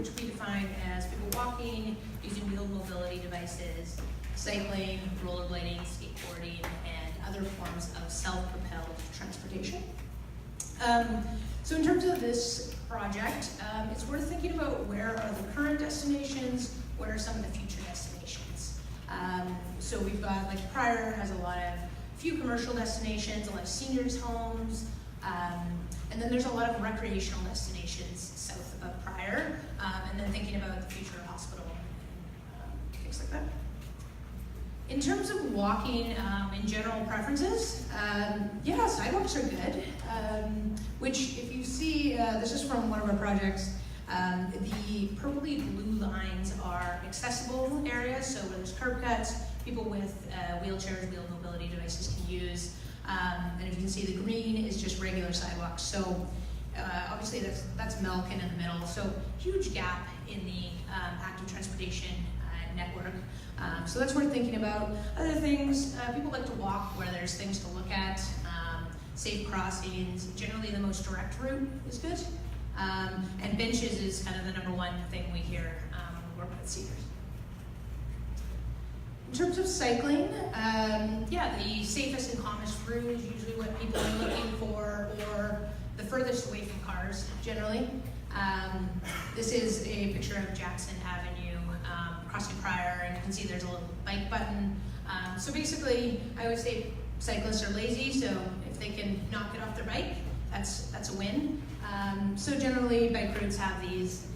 which we define as people walking, using wheeled mobility devices, cycling, rollerblading, skateboarding, and other forms of self-propelled transportation. So in terms of this project, it's worth thinking about where are the current destinations, what are some of the future destinations. So we've got, like, Pryor has a few commercial destinations, a lot of seniors' homes, and then there's a lot of recreational destinations south of Pryor, and then thinking about the future hospital and things like that. In terms of walking in general preferences, yeah, sidewalks are good, which if you see, this is from one of our projects, the purpley blue lines are accessible areas, so where there's curb cuts, people with wheelchairs, wheeled mobility devices can use. And if you can see, the green is just regular sidewalks. So obviously that's Melkin in the middle. So huge gap in the active transportation network. So that's worth thinking about. Other things, people like to walk where there's things to look at, safe crossings. Generally the most direct route is good. And benches is kind of the number one thing we hear when we work with seniors. In terms of cycling, yeah, the safest and calmest route is usually what people are looking for, or the furthest away from cars, generally. This is a picture of Jackson Avenue, crossing Pryor, and you can see there's a little bike button. So basically, I always say cyclists are lazy, so if they can not get off their bike, that's a win. So generally, bike routes have these.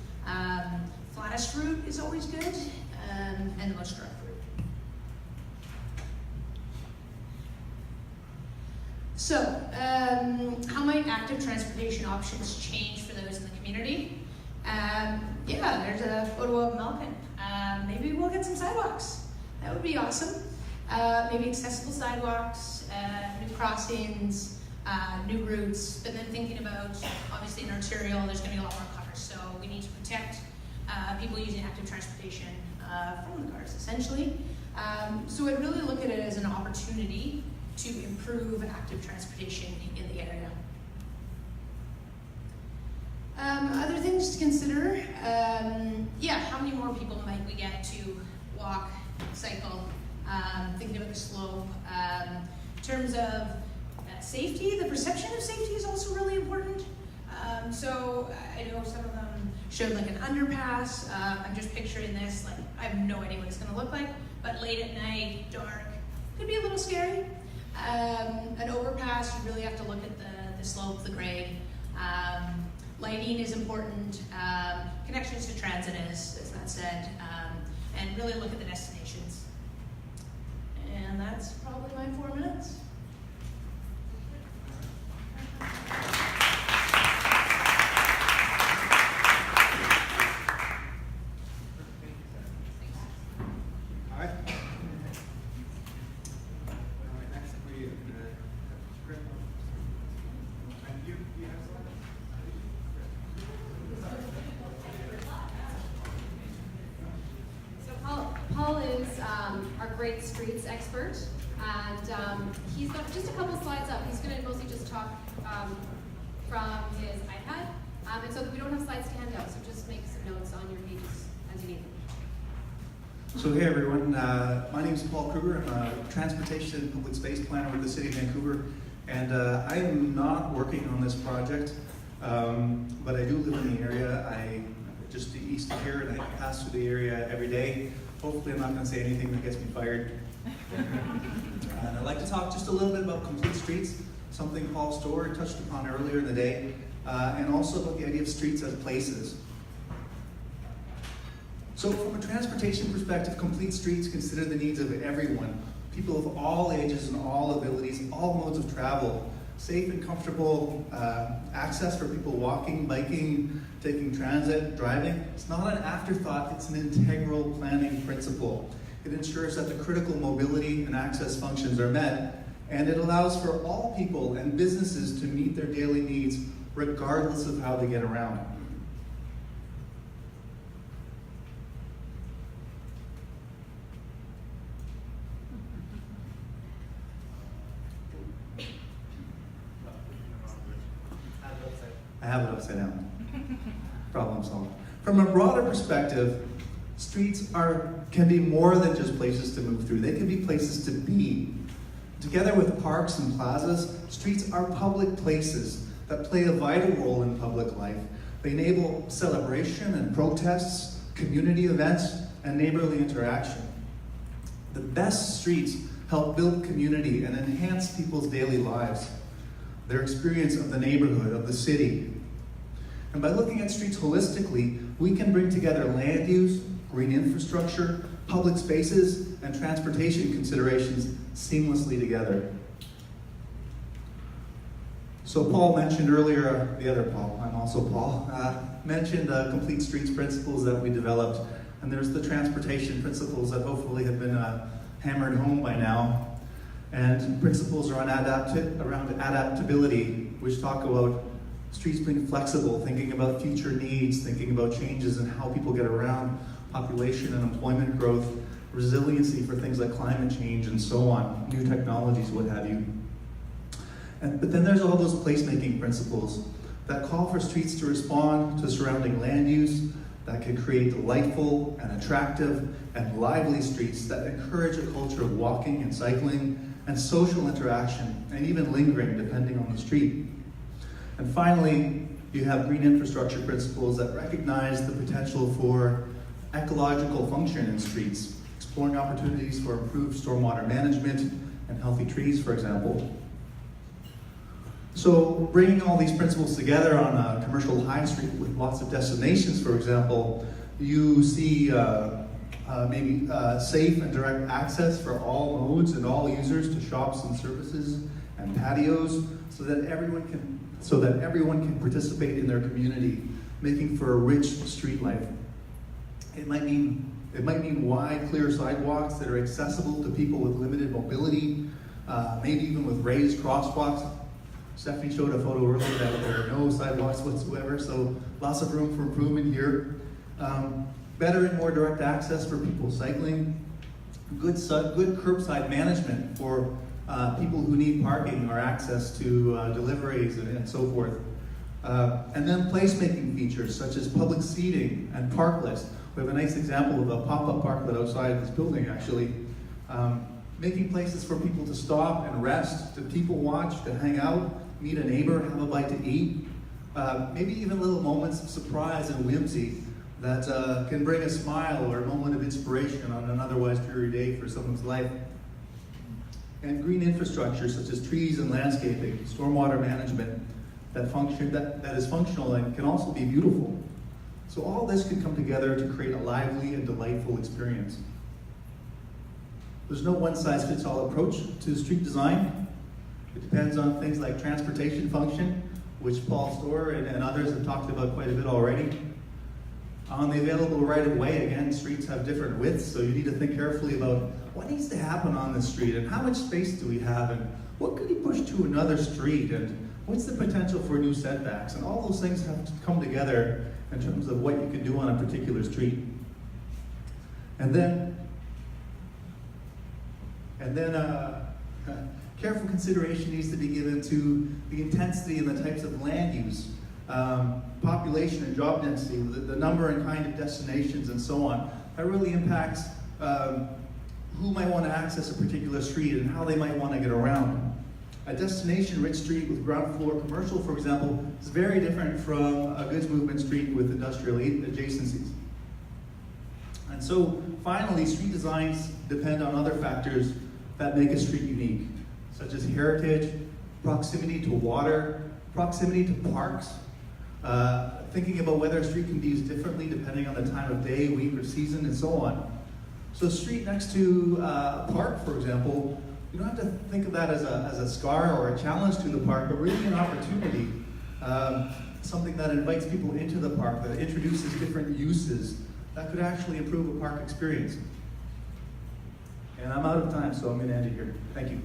Flattest route is always good, and the most direct route. So, how might active transportation options change for those in the community? Yeah, there's a photo of Melkin. Maybe we'll get some sidewalks. That would be awesome. Maybe accessible sidewalks, new crossings, new routes, but then thinking about, obviously in Arterial, there's going to be a lot more cars, so we need to protect people using active transportation from the cars, essentially. So I'd really look at it as an opportunity to improve active transportation in the area. Other things to consider, yeah, how many more people might we get to walk, cycle, thinking about the slope. In terms of safety, the perception of safety is also really important. So I know some of them showed like an underpass. I'm just picturing this, like I have no idea what it's gonna look like, but late at night, dark, could be a little scary. An overpass, you really have to look at the slope, the grade. Lighting is important. Connections to transit, as Matt said, and really look at the destinations. And that's probably my 4 minutes. Paul is our great streets expert, and he's got just a couple slides up. He's going to mostly just talk from his iPad, and so we don't have slides to hand out, so just make some notes on your pages as you need them. So hey everyone, my name is Paul Krueger. I'm a transportation and public space planner with the City of Vancouver, and I am not working on this project, but I do live in the area. I'm just east of here, and I pass through the area every day. Hopefully I'm not going to say anything that gets me fired. And I'd like to talk just a little bit about complete streets, something Paul Storer touched upon earlier in the day, and also about the idea of streets as places. So from a transportation perspective, complete streets consider the needs of everyone, people of all ages and all abilities, all modes of travel, safe and comfortable access for people walking, biking, taking transit, driving. It's not an afterthought, it's an integral planning principle. It ensures that the critical mobility and access functions are met, and it allows for all people and businesses to meet their daily needs regardless of how they get around. I have it upside down. Problem solved. From a broader perspective, streets can be more than just places to move through. They can be places to be. Together with parks and plazas, streets are public places that play a vital role in public life. They enable celebration and protests, community events, and neighborly interaction. The best streets help build community and enhance people's daily lives, their experience of the neighborhood, of the city. And by looking at streets holistically, we can bring together land use, green infrastructure, public spaces, and transportation considerations seamlessly together. So Paul mentioned earlier, the other Paul, I'm also Paul, mentioned complete streets principles that we developed. And there's the transportation principles that hopefully have been hammered home by now. And principles around adaptability, which talk about streets being flexible, thinking about future needs, thinking about changes in how people get around, population and employment growth, resiliency for things like climate change and so on, new technologies, what have you. But then there's all those placemaking principles that call for streets to respond to surrounding land use, that can create delightful and attractive and lively streets that encourage a culture of walking and cycling and social interaction and even lingering depending on the street. And finally, you have green infrastructure principles that recognize the potential for ecological function in streets, exploring opportunities for improved stormwater management and healthy trees, for example. So bringing all these principles together on a commercial high street with lots of destinations, for example, you see maybe safe and direct access for all modes and all users to shops and services and patios so that everyone can participate in their community, making for a rich street life. It might mean wide, clear sidewalks that are accessible to people with limited mobility, maybe even with raised crosswalks. Stephanie showed a photo earlier that there are no sidewalks whatsoever, so lots of room for improvement here. Better and more direct access for people cycling. Good curbside management for people who need parking or access to deliveries and so forth. And then placemaking features such as public seating and parklets. We have a nice example of a pop-up parklet outside this building actually. Making places for people to stop and rest, to people watch, to hang out, meet a neighbor, have a bite to eat. Maybe even little moments of surprise and whimsy that can bring a smile or a moment of inspiration on an otherwise dreary day for someone's life. And green infrastructure such as trees and landscaping, stormwater management that is functional and can also be beautiful. So all this can come together to create a lively and delightful experience. There's no one-size-fits-all approach to street design. It depends on things like transportation function, which Paul Storer and others have talked about quite a bit already. On the available right-of-way, again, streets have different widths, so you need to think carefully about what needs to happen on this street and how much space do we have and what could you push to another street and what's the potential for new setbacks, and all those things have to come together in terms of what you can do on a particular street. And then careful consideration needs to be given to the intensity and the types of land use, population and job density, the number and kind of destinations and so on. That really impacts who might want to access a particular street and how they might want to get around. A destination-rich street with ground floor commercial, for example, is very different from a goods movement street with industrial adjacencies. And so, finally, street designs depend on other factors that make a street unique, such as heritage, proximity to water, proximity to parks, thinking about whether a street can be used differently depending on the time of day, week, or season, and so on. So a street next to a park, for example, you don't have to think of that as a scar or a challenge to the park, but really an opportunity, something that invites people into the park, that introduces different uses, that could actually improve a park experience. And I'm out of time, so I'm going to end it here. Thank you.